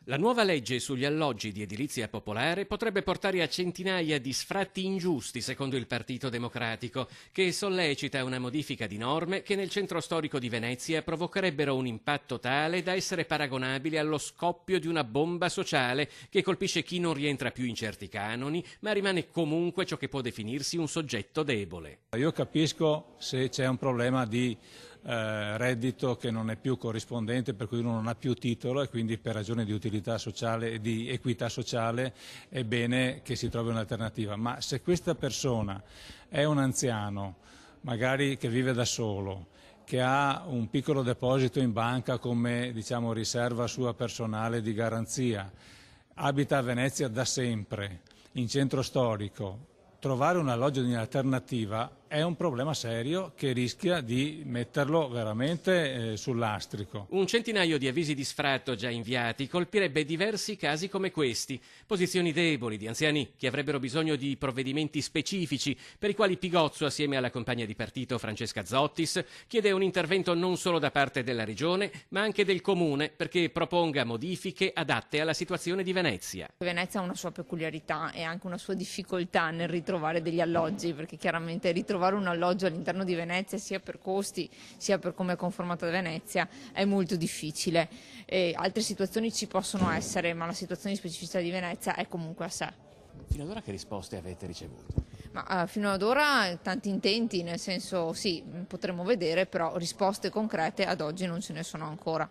La nuova legge sugli alloggi di edilizia popolare potrebbe portare a centinaia di sfratti ingiusti, secondo il Partito Democratico, che sollecita una modifica di norme che nel centro storico di Venezia provocherebbero un impatto tale da essere paragonabili allo scoppio di una bomba sociale che colpisce chi non rientra più in certi canoni, ma rimane comunque ciò che può definirsi un soggetto debole. Io capisco se c'è un problema di reddito che non è più corrispondente, per cui uno non ha più titolo e quindi per ragioni di utilità sociale e di equità sociale è bene che si trovi un'alternativa. Ma se questa persona è un anziano, magari che vive da solo, che ha un piccolo deposito in banca come riserva sua personale di garanzia, abita a Venezia da sempre, in centro storico, trovare un alloggio in alternativa è un problema serio che rischia di metterlo veramente sul lastrico. Un centinaio di avvisi di sfratto già inviati colpirebbe diversi casi come questi, posizioni deboli di anziani che avrebbero bisogno di provvedimenti specifici, per i quali Pigozzo, assieme alla compagna di partito Francesca Zottis, chiede un intervento non solo da parte della Regione, ma anche del Comune, perché proponga modifiche adatte alla situazione di Venezia. Venezia ha una sua peculiarità e anche una sua difficoltà nel ritrovare degli alloggi, perché chiaramente ritrovare un alloggio all'interno di Venezia, sia per costi sia per come è conformata Venezia, è molto difficile. Altre situazioni ci possono essere, ma la situazione di specificità di Venezia è comunque a sé. Fino ad ora che risposte avete ricevuto? Ma fino ad ora tanti intenti, nel senso sì, potremmo vedere, però risposte concrete ad oggi non ce ne sono ancora.